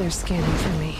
They're scanning for me.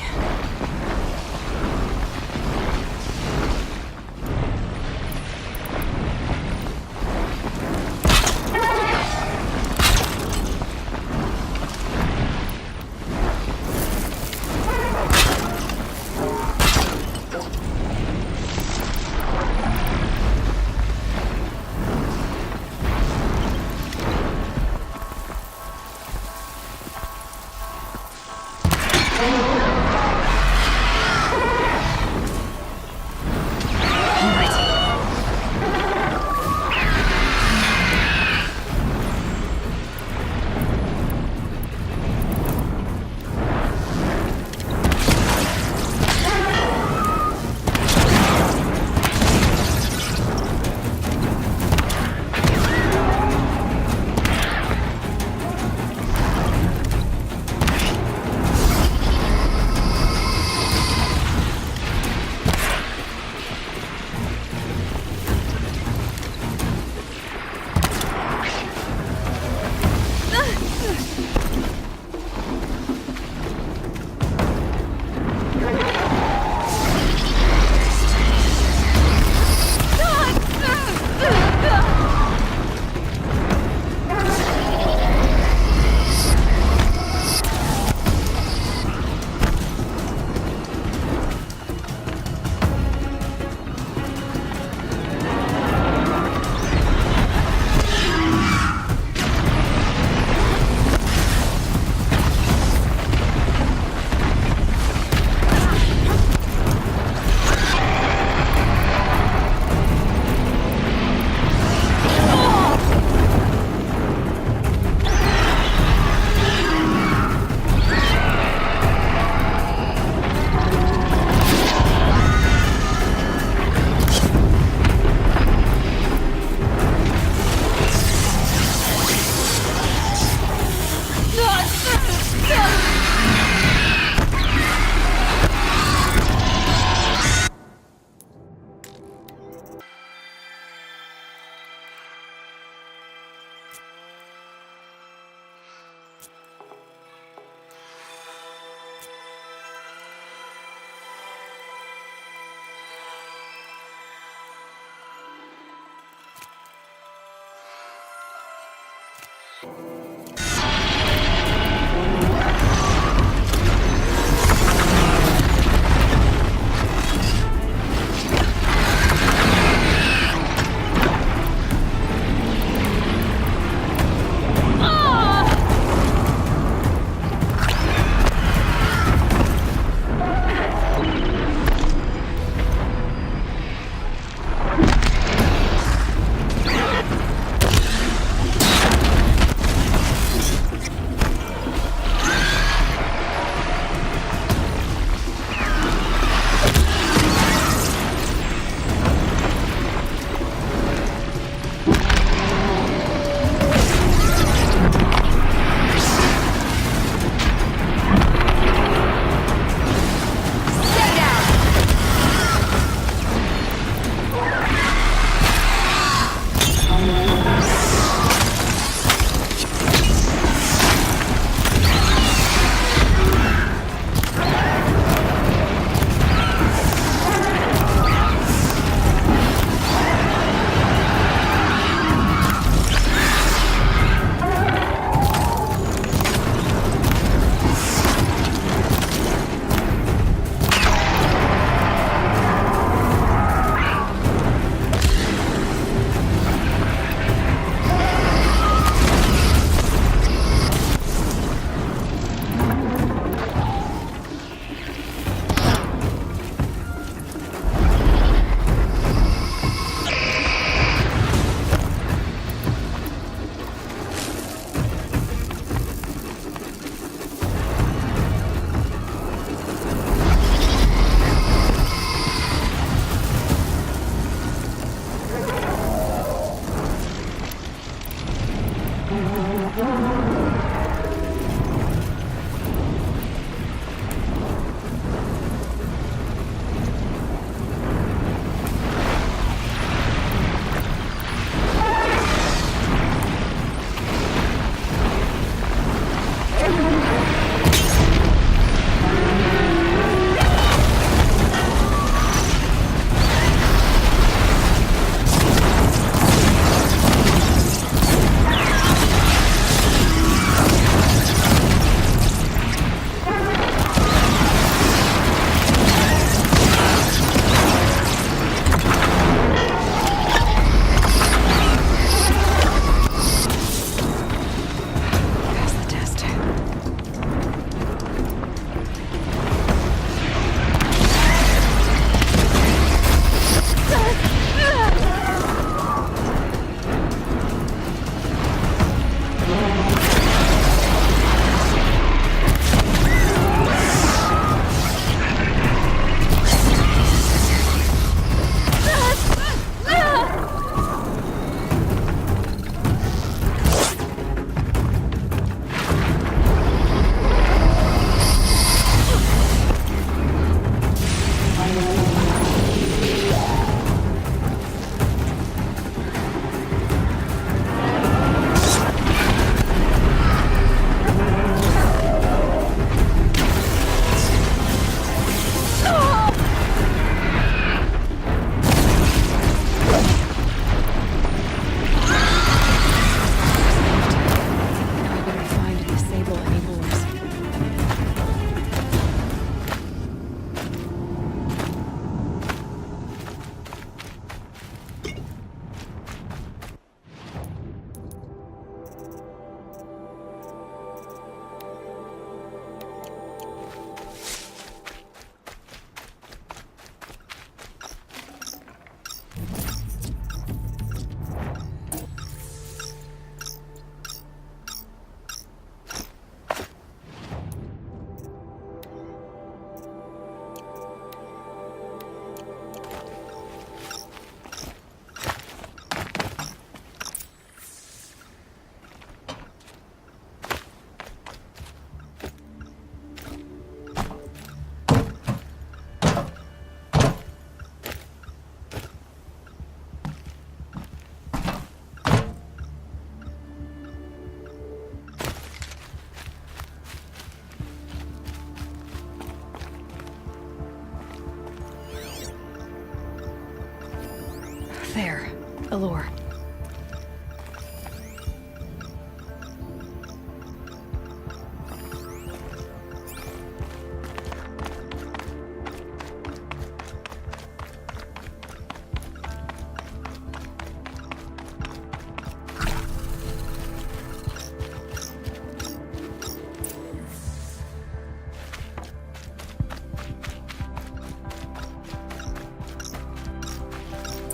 There. A lure.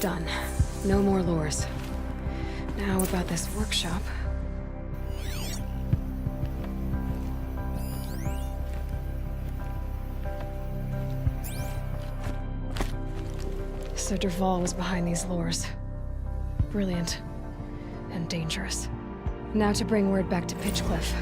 Done. No more lures. Now about this workshop. So Dervahl was behind these lures. Brilliant. And dangerous. Now to bring word back to Pitchcliff.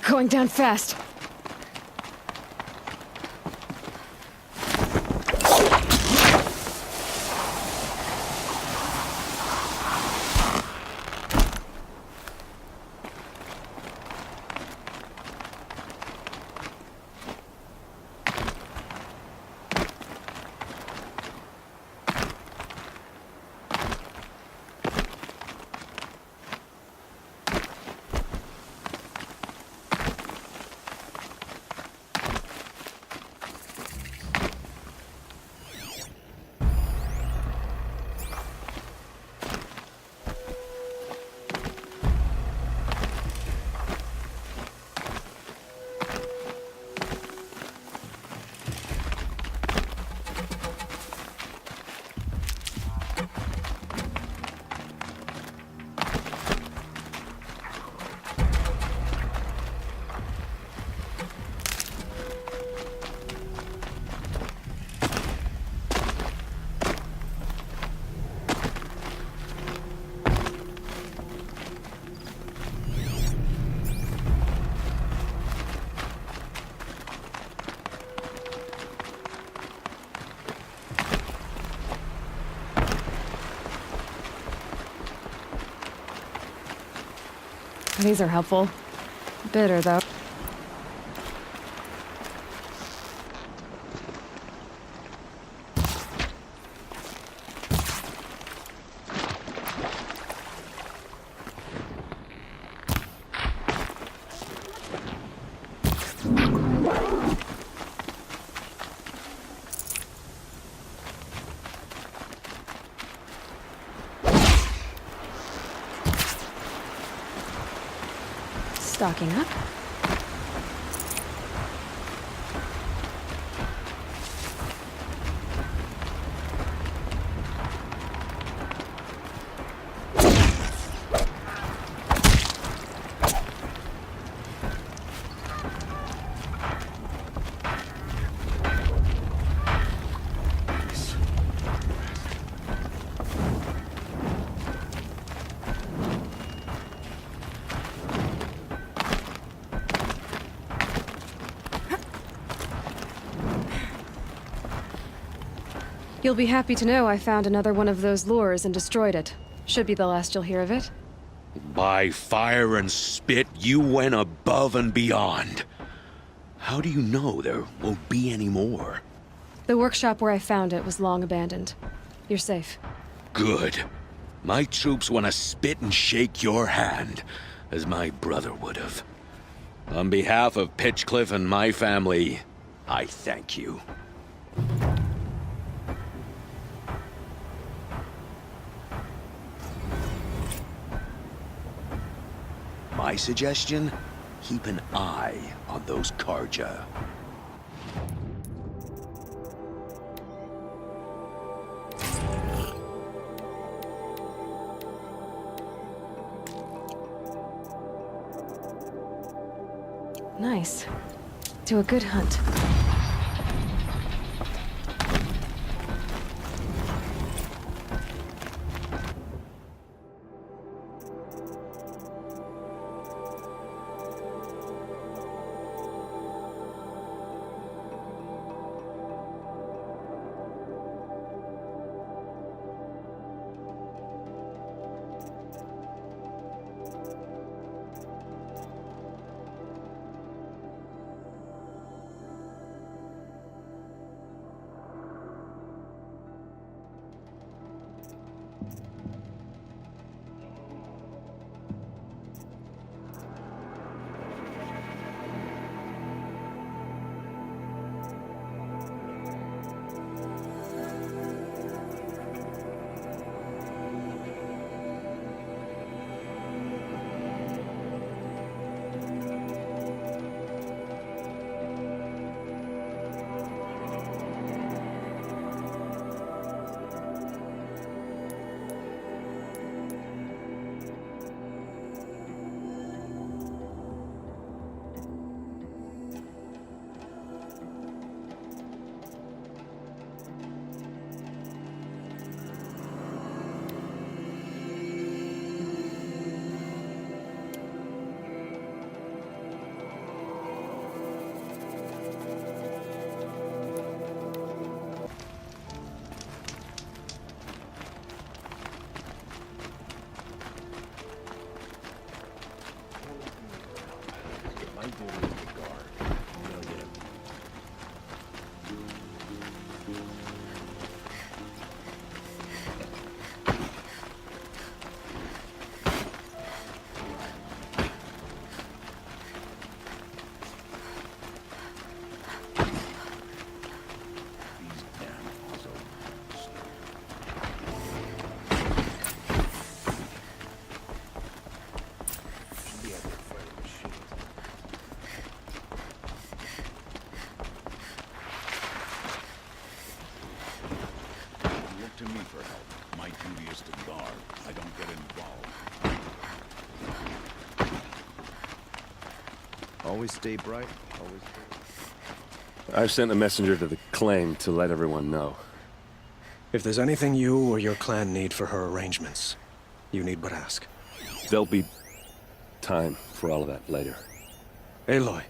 Going down fast. These are helpful. Bitter, though. Stocking up. You'll be happy to know I found another one of those lures and destroyed it. Should be the last you'll hear of it. By fire and spit, you went above and beyond. How do you know there won't be any more? The workshop where I found it was long abandoned. You're safe. Good. My troops want to spit and shake your hand, as my brother would have. On behalf of Pitchcliff and my family, I thank you. My suggestion? Keep an eye on those Carja. Nice. Do a good hunt. To me for help. My duty is to guard. I don't get involved. Always stay bright. Always stay... I've sent a messenger to the claim to let everyone know. If there's anything you or your clan need for her arrangements, you need but ask. There'll be time for all of that later. Aloy.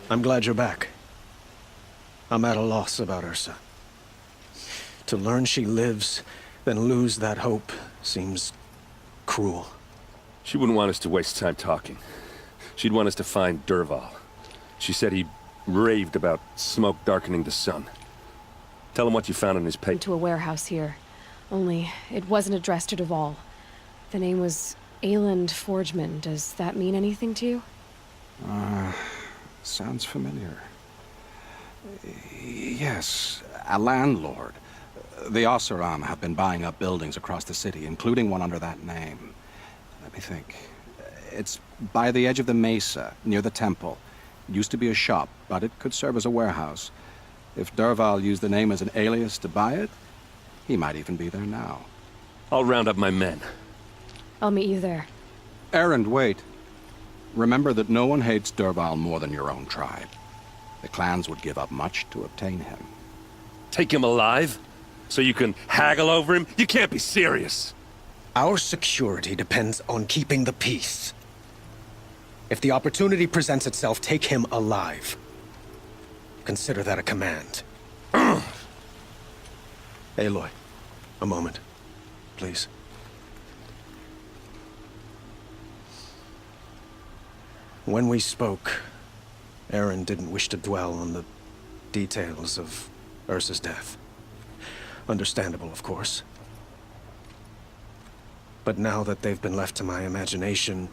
I'm glad you're back. I'm at a loss about Ursa. To learn she lives, then lose that hope, seems cruel. She wouldn't want us to waste time talking. She'd want us to find Dervahl. She said he raved about smoke darkening the sun. Tell him what you found in his paper. To a warehouse here. Only, it wasn't addressed to Dervahl. The name was Ayland Forgeman. Does that mean anything to you? Sounds familiar. Yes, a landlord. The Oseram have been buying up buildings across the city, including one under that name. Let me think. It's by the edge of the mesa, near the temple. It used to be a shop, but it could serve as a warehouse. If Dervahl used the name as an alias to buy it, he might even be there now. I'll round up my men. I'll meet you there. Erend, wait. Remember that no one hates Dervahl more than your own tribe. The clans would give up much to obtain him. Take him alive? So you can haggle over him? You can't be serious. Our security depends on keeping the peace. If the opportunity presents itself, take him alive. Consider that a command. Aloy, a moment, please. When we spoke, Eren didn't wish to dwell on the details of Ursa's death. Understandable, of course. But now that they've been left to my imagination,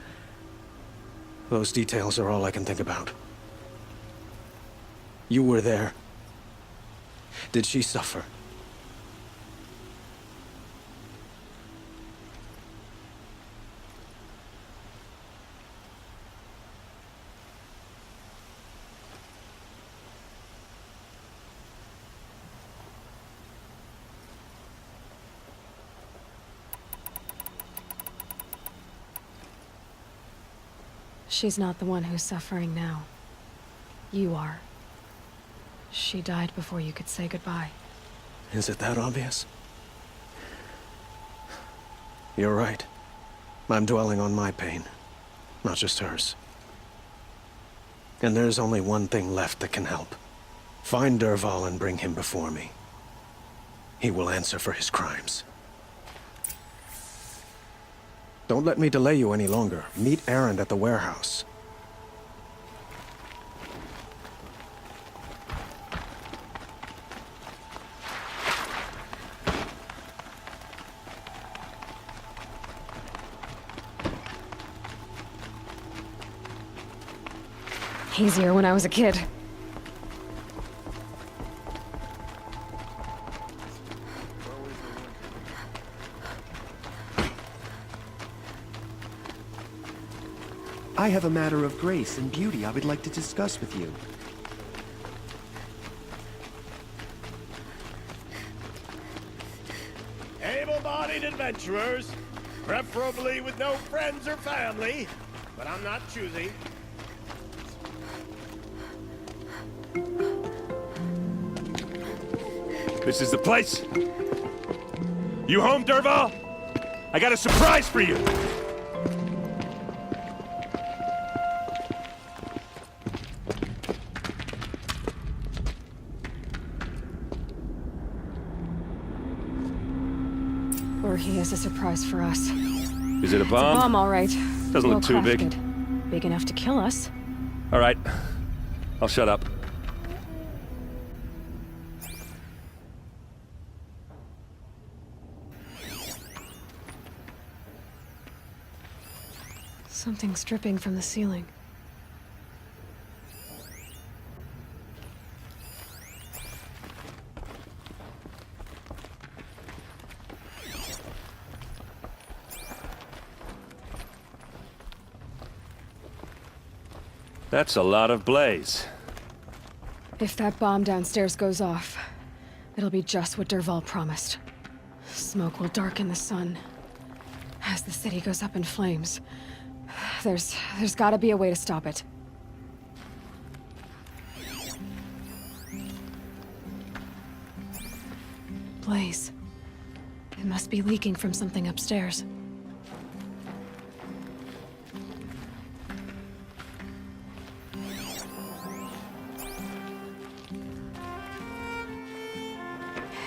those details are all I can think about. You were there. Did she suffer? She's not the one who's suffering now. You are. She died before you could say goodbye. Is it that obvious? You're right. I'm dwelling on my pain, not just hers. And there's only one thing left that can help. Find Dervahl and bring him before me. He will answer for his crimes. Don't let me delay you any longer. Meet Erend at the warehouse. Easier when I was a kid. I have a matter of grace and beauty I would like to discuss with you. Able-bodied adventurers, preferably with no friends or family, but I'm not choosy. This is the place? You home, Dervahl? I got a surprise for you! Or he has a surprise for us. Is it a bomb? Bomb, all right. Doesn't look too big. Well-crafted. Big enough to kill us. All right. I'll shut up. Something's dripping from the ceiling. That's a lot of blaze. If that bomb downstairs goes off, it'll be just what Dervahl promised. Smoke will darken the sun. As the city goes up in flames, there's gotta be a way to stop it. Blaze. It must be leaking from something upstairs.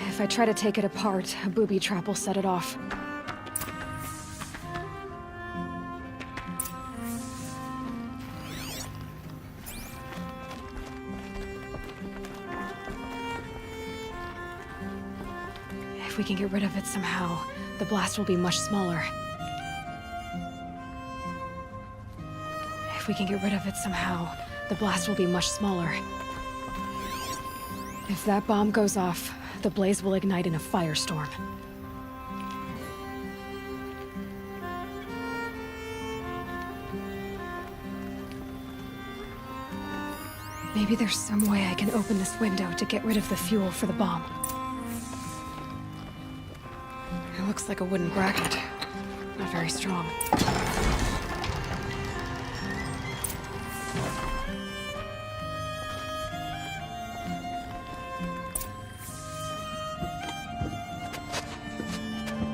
If I try to take it apart, a booby trap will set it off. If we can get rid of it somehow, the blast will be much smaller. If we can get rid of it somehow, the blast will be much smaller. If that bomb goes off, the blaze will ignite in a firestorm. Maybe there's some way I can open this window to get rid of the fuel for the bomb. It looks like a wooden bracket. Not very strong.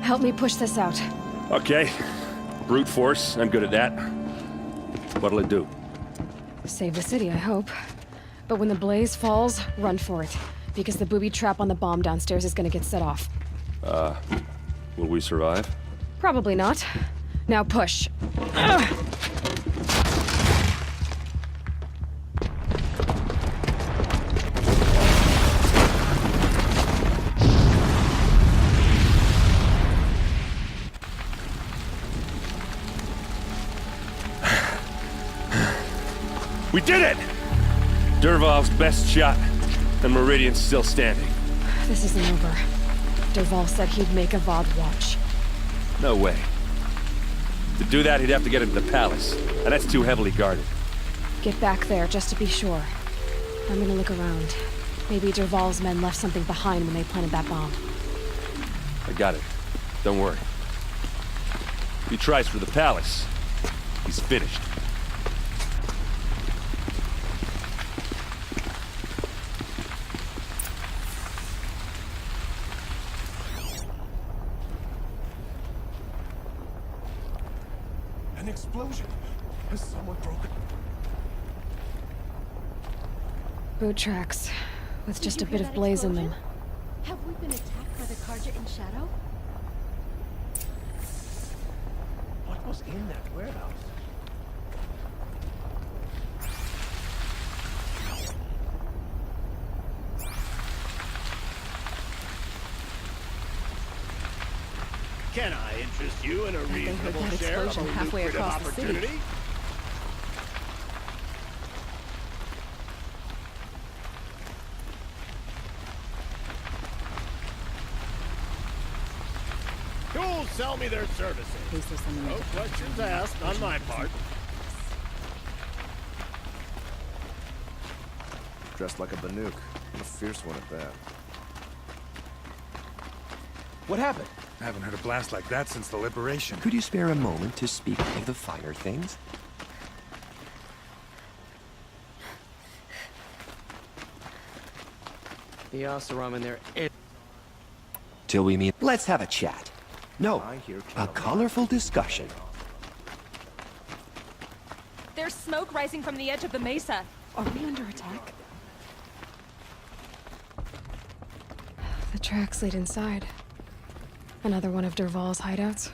Help me push this out. Okay. Brute force, I'm good at that. What'll it do? Save the city, I hope. But when the blaze falls, run for it. Because the booby trap on the bomb downstairs is gonna get set off. Will we survive? Probably not. Now push. Ugh. We did it! Dervahl's best shot, and Meridian's still standing. This isn't over. Dervahl said he'd make a VOD watch. No way. To do that, he'd have to get into the palace, and that's too heavily guarded. Get back there, just to be sure. I'm gonna look around. Maybe Dervahl's men left something behind when they planted that bomb. I got it. Don't worry. If he tries for the palace, he's finished. An explosion! Has someone broken? Boot tracks, with just a bit of blaze in them. Have we been attacked by the Carja in Shadow? What was in that warehouse? Can I interest you in a reasonable that share of a explosion halfway lucrative across the city. opportunity? Who'll sell me their services? Please, there's something No questions asked on my part. Dressed like a Banuk. And a fierce one at that. What happened? I haven't heard a blast like that since the liberation. Could you spare a moment to speak of the finer things? The Oseram and their... Till we meet. Let's have a chat. No, I hear a colorful discussion. There's smoke rising from the edge of the mesa. Are we under attack? The tracks lead inside. Another one of Dervahl's hideouts.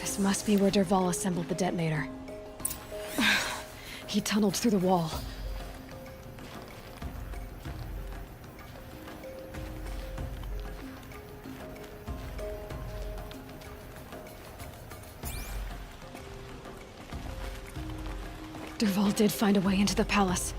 This must be where Dervahl assembled the detonator. He tunneled through the wall. Dervahl did find a way into the palace.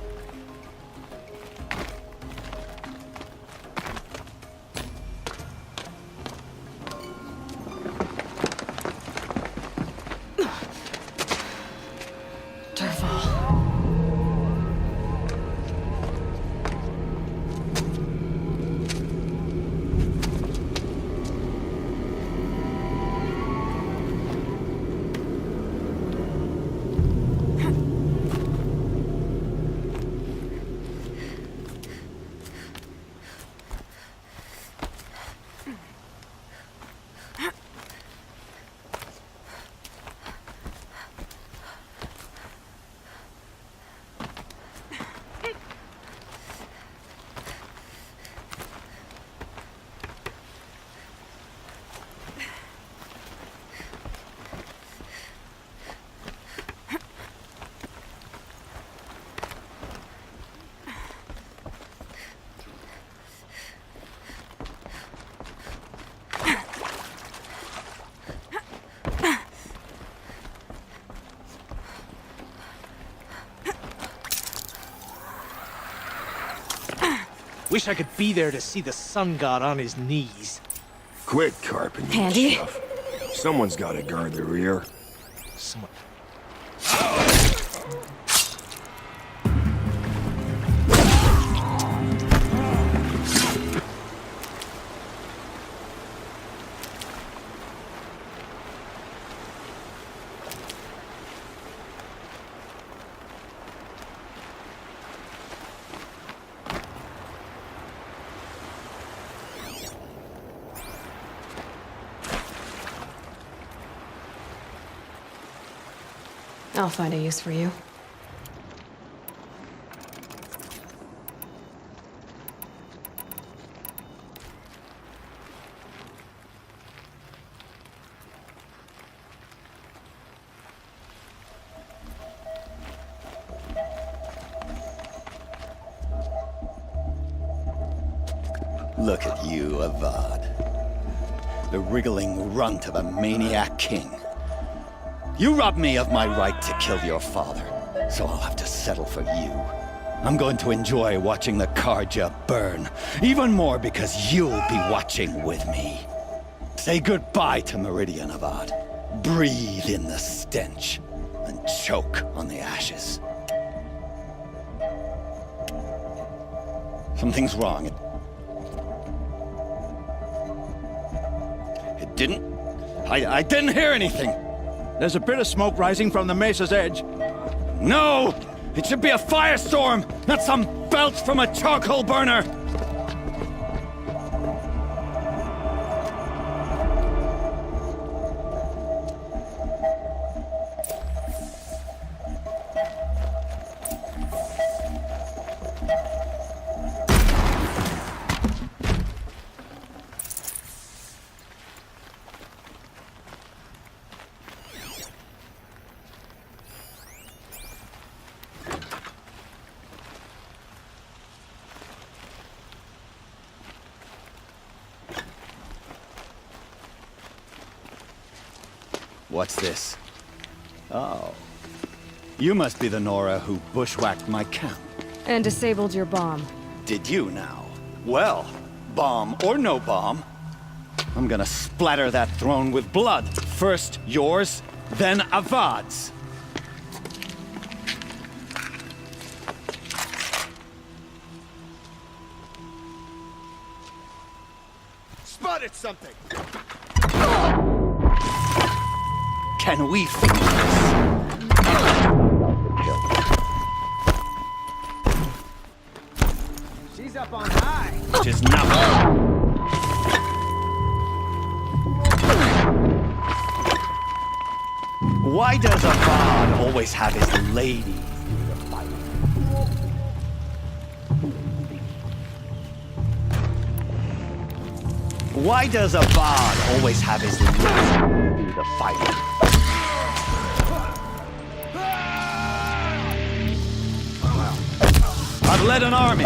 Wish I could be there to see the sun god on his knees. Quit carping Handy? stuff. Someone's got to guard the rear. I'll find a use for you. Look at you, Avad. The wriggling runt of a maniac king. You robbed me of my right to kill your father, so I'll have to settle for you. I'm going to enjoy watching the Carja burn, even more because you'll be watching with me. Say goodbye to Meridian, Avad. Breathe in the stench, and choke on the ashes. Something's wrong. It didn't... I didn't hear anything. There's a bit of smoke rising from the mesa's edge. No! It should be a firestorm, not some belch from a charcoal burner! What's this? Oh. You must be the Nora who bushwhacked my camp. And disabled your bomb. Did you now? Well, bomb or no bomb, I'm gonna splatter that throne with blood. First yours, then Avad's. Spotted something! Can we finish this? She's up on high! Which is nothing. Why does Avad always have his lady through the fight? Why does Avad always have his lady through the fight? I've led an army,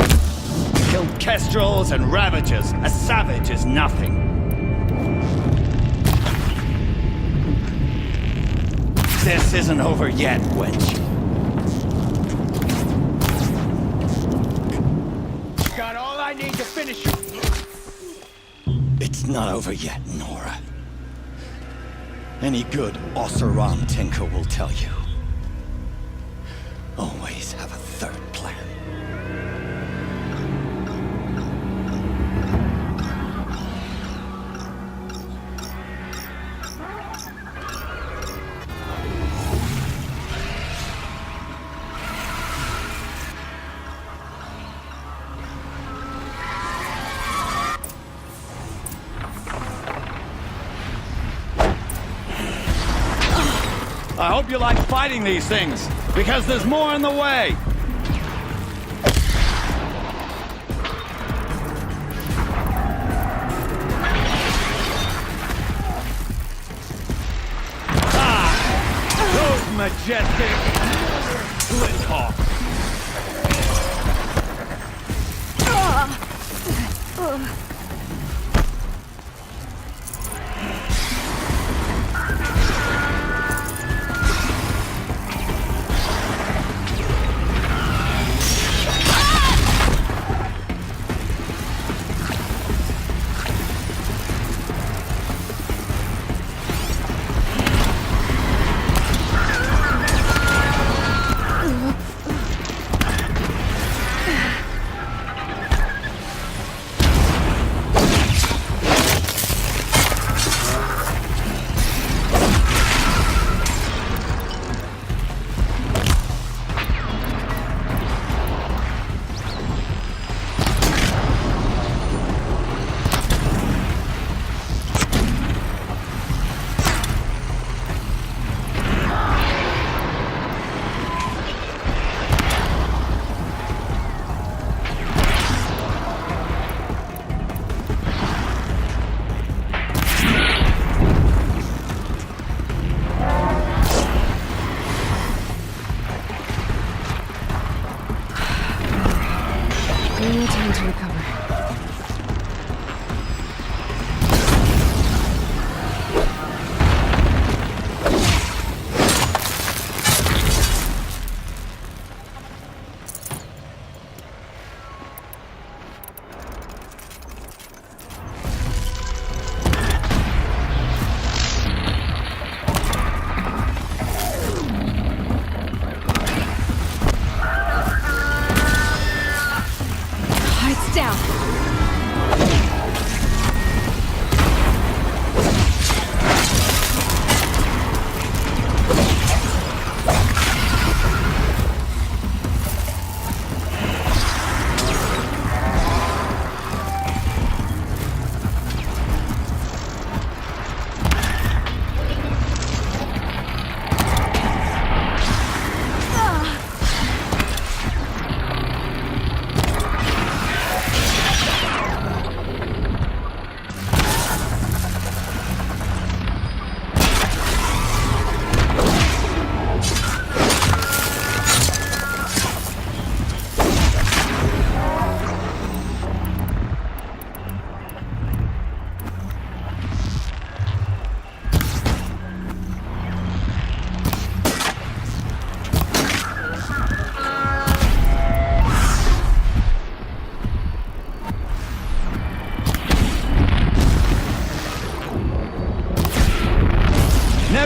killed kestrels and ravagers. A savage is nothing. This isn't over yet, wench. Got all I need to finish you. It's not over yet, Nora. Any good Oseram tinker will tell you. Always have a third plan. I hope you like fighting these things, because there's more in the way. Those majestic Splithawks.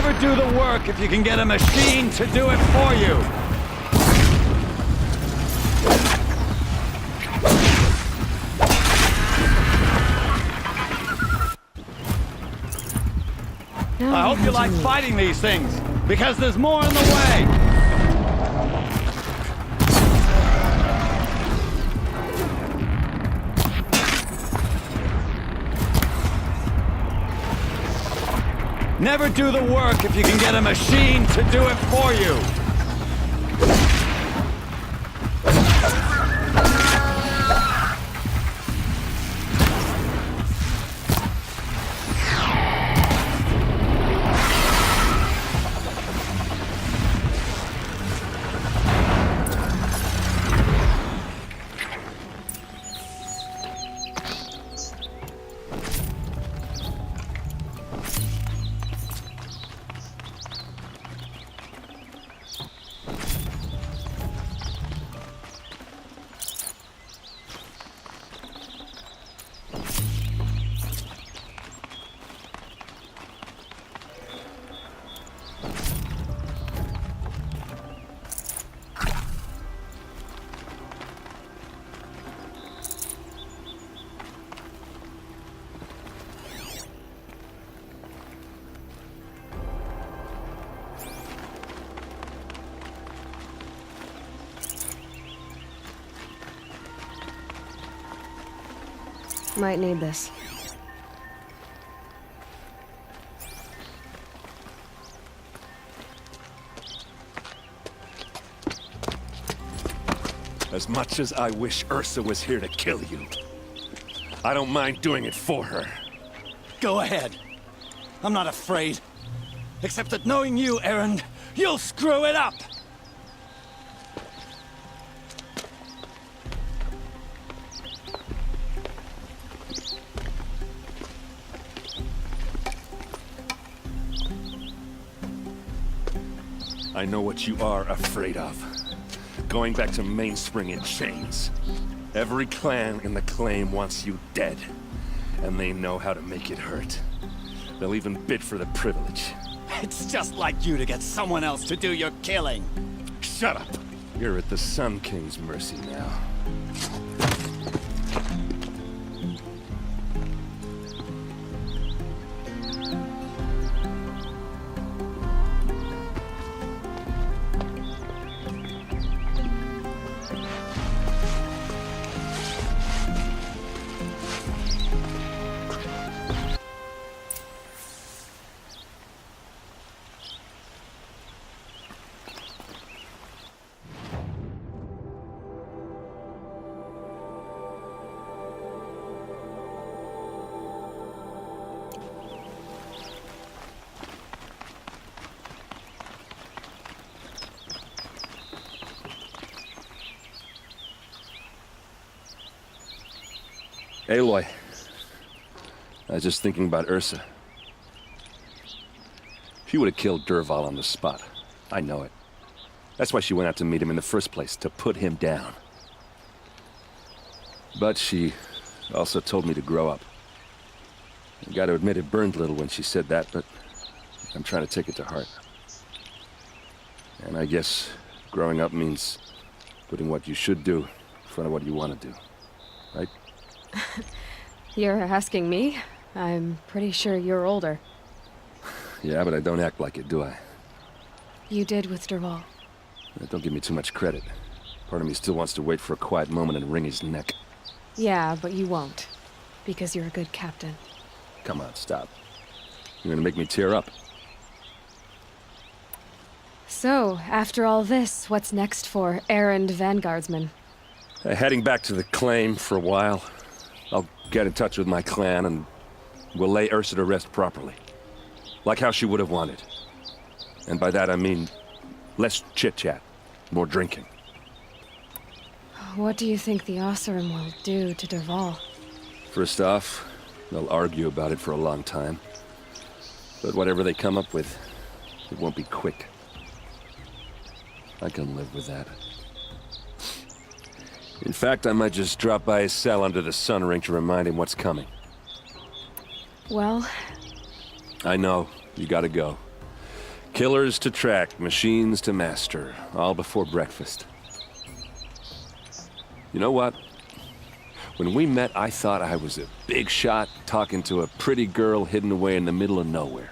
Never do the work if you can get a machine to do it for you. I hope you like fighting these things, because there's more in the way. Never do the work if you can get a machine to do it for you. Might need this. As much as I wish Ursa was here to kill you, I don't mind doing it for her. Go ahead. I'm not afraid. Except that knowing you, Erend, you'll screw it up! I know what you are afraid of. Going back to Mainspring in chains. Every clan in the Claim wants you dead. And they know how to make it hurt. They'll even bid for the privilege. It's just like you to get someone else to do your killing. Shut up! You're at the Sun King's mercy now. Aloy, I was just thinking about Ursa. She would have killed Dervahl on the spot. I know it. That's why she went out to meet him in the first place, to put him down. But she also told me to grow up. I gotta admit it burned a little when she said that, but I'm trying to take it to heart. And I guess growing up means putting what you should do in front of what you want to do. Right? You're asking me? I'm pretty sure you're older. Yeah, but I don't act like it, do I? You did with Dervahl. Don't give me too much credit. Part of me still wants to wait for a quiet moment and wring his neck. Yeah, but you won't. Because you're a good captain. Come on, stop. You're gonna make me tear up. So, after all this, what's next for Erend Vanguardsman? Heading back to the Claim for a while. I'll get in touch with my clan and we'll lay Ursa to rest properly. Like how she would have wanted. And by that I mean less chit-chat, more drinking. What do you think the Oseram will do to Dervahl? First off, they'll argue about it for a long time. But whatever they come up with, it won't be quick. I can live with that. In fact, I might just drop by his cell under the sun ring to remind him what's coming. Well... I know. You gotta go. Killers to track, machines to master, all before breakfast. You know what? When we met, I thought I was a big shot talking to a pretty girl hidden away in the middle of nowhere.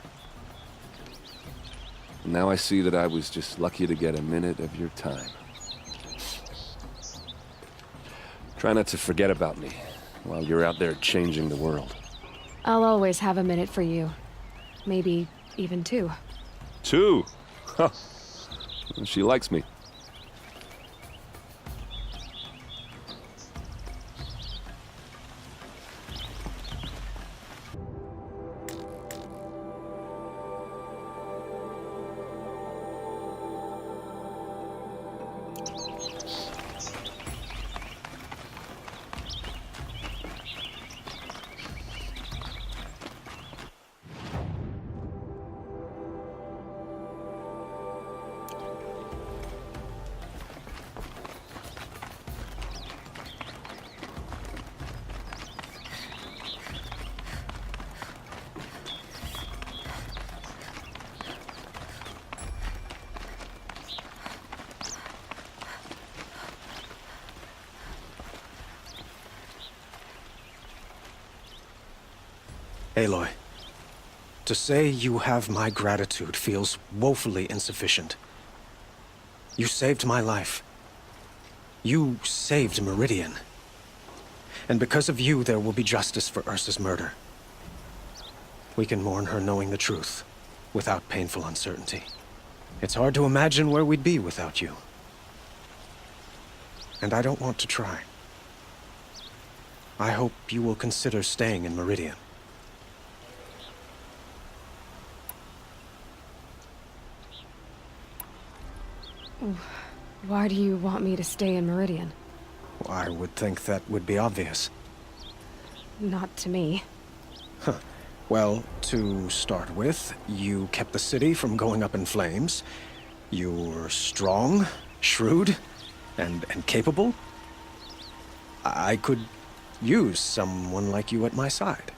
And now I see that I was just lucky to get a minute of your time. Try not to forget about me while you're out there changing the world. I'll always have a minute for you. Maybe even two. 2? Huh. She likes me. Aloy, to say you have my gratitude feels woefully insufficient. You saved my life. You saved Meridian. And because of you, there will be justice for Ursa's murder. We can mourn her knowing the truth, without painful uncertainty. It's hard to imagine where we'd be without you. And I don't want to try. I hope you will consider staying in Meridian. Why do you want me to stay in Meridian? I would think that would be obvious. Not to me. Huh. Well, to start with, you kept the city from going up in flames. You were strong, shrewd, and capable. I could use someone like you at my side.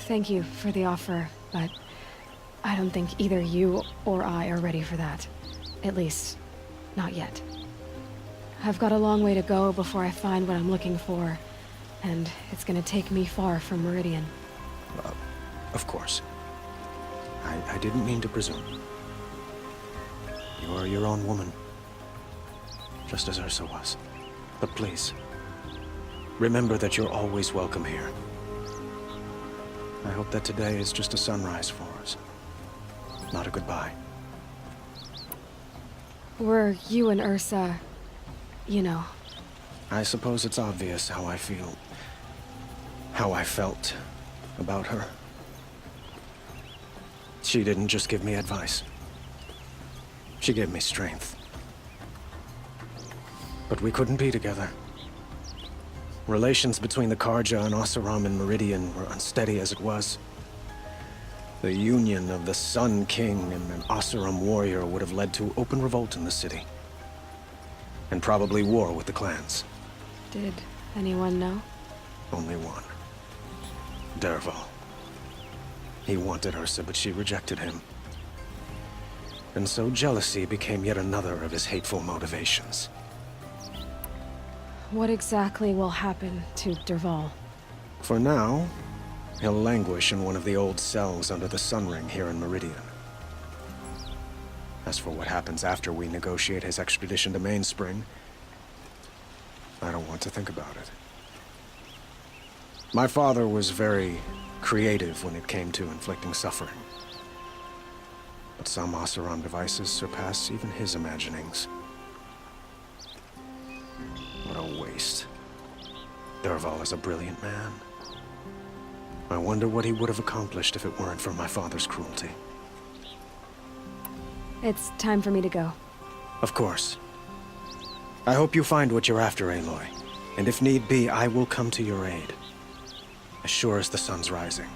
Thank you for the offer, but I don't think either you or I are ready for that. At least, not yet. I've got a long way to go before I find what I'm looking for, and it's gonna take me far from Meridian. Of course. I didn't mean to presume. You are your own woman, just as Ursa was. But please, remember that you're always welcome here. I hope that today is just a sunrise for us, not a goodbye. Were you and Ursa, you know? I suppose it's obvious how I feel, how I felt about her. She didn't just give me advice. She gave me strength. But we couldn't be together. Relations between the Carja and Oseram and Meridian were unsteady as it was. The union of the Sun King and an Oseram warrior would have led to open revolt in the city. And probably war with the clans. Did anyone know? Only one. Dervahl. He wanted Ursa, but she rejected him. And so jealousy became yet another of his hateful motivations. What exactly will happen to Dervahl? For now, he'll languish in one of the old cells under the Sun Ring here in Meridian. As for what happens after we negotiate his extradition to Mainspring, I don't want to think about it. My father was very creative when it came to inflicting suffering. But some Oseram devices surpass even his imaginings. What a waste. Dervahl is a brilliant man. I wonder what he would have accomplished if it weren't for my father's cruelty. It's time for me to go. Of course. I hope you find what you're after, Aloy. And if need be, I will come to your aid. As sure as the sun's rising.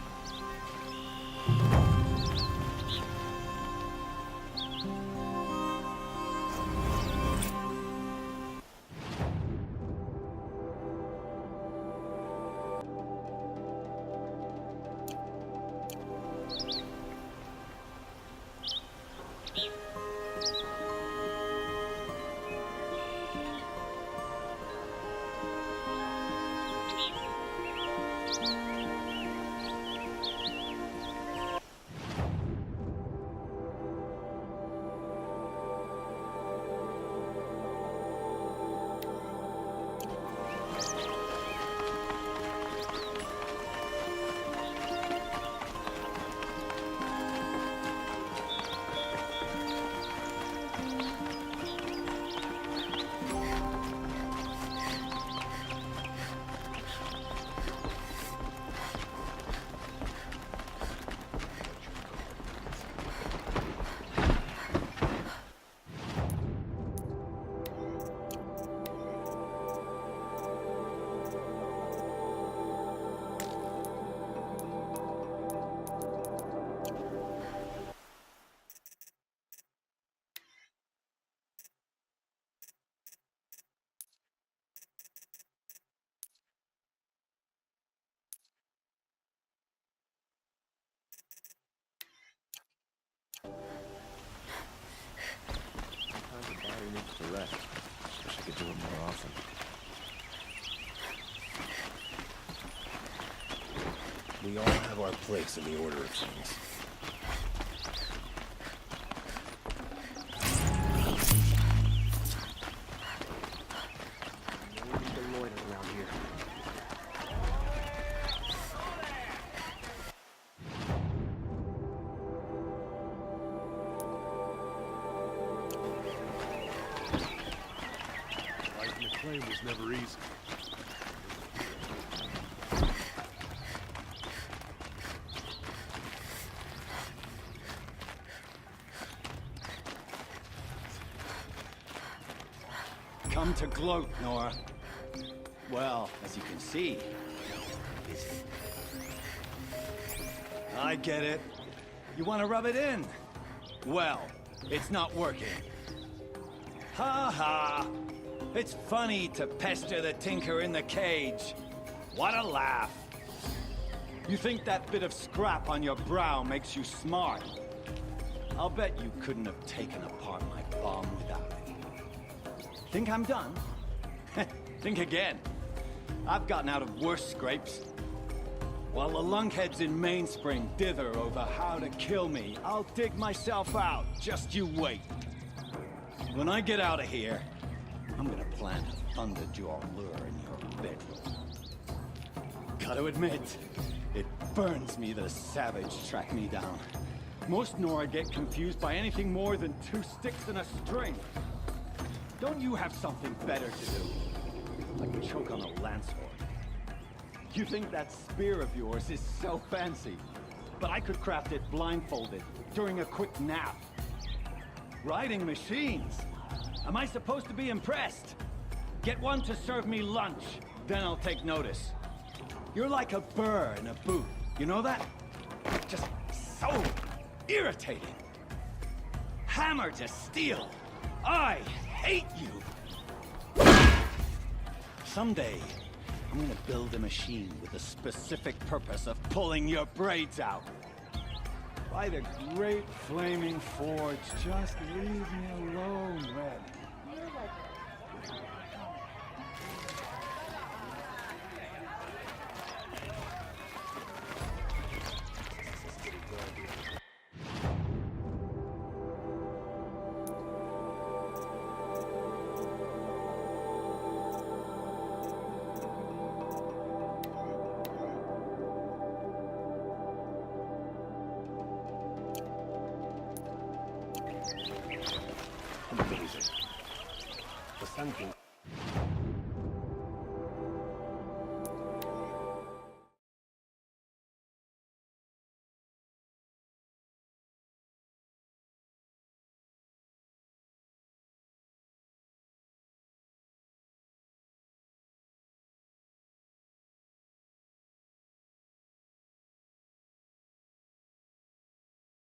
to rest. Wish I could do it more often. We all have our place in the order of things. No need to loiter around here. Life in the claim was never easy. Come to gloat, Nora. Well, as you can see, busy. I get it. You want to rub it in? Well, it's not working. Ha ha! It's funny to pester the tinker in the cage. What a laugh! You think that bit of scrap on your brow makes you smart? I'll bet you couldn't have taken apart my bomb without me. Think I'm done? Think again. I've gotten out of worse scrapes. While the lunkheads in Mainspring dither over how to kill me, I'll dig myself out. Just you wait. When I get out of here, I'm gonna plant a Thunderjaw lure in your bedroom. Gotta admit, it burns me that a savage tracked me down. Most Nora get confused by anything more than 2 sticks and a string. Don't you have something better to do? Like choke on a lance horn. You think that spear of yours is so fancy, but I could craft it blindfolded during a quick nap. Riding machines? Am I supposed to be impressed? Get one to serve me lunch, then I'll take notice. You're like a burr in a boot, you know that? Just so irritating. Hammer to steel. I hate you. Someday, I'm gonna build a machine with the specific purpose of pulling your braids out. By the great flaming forge, just leave me alone, Red. Amazing. The Sun King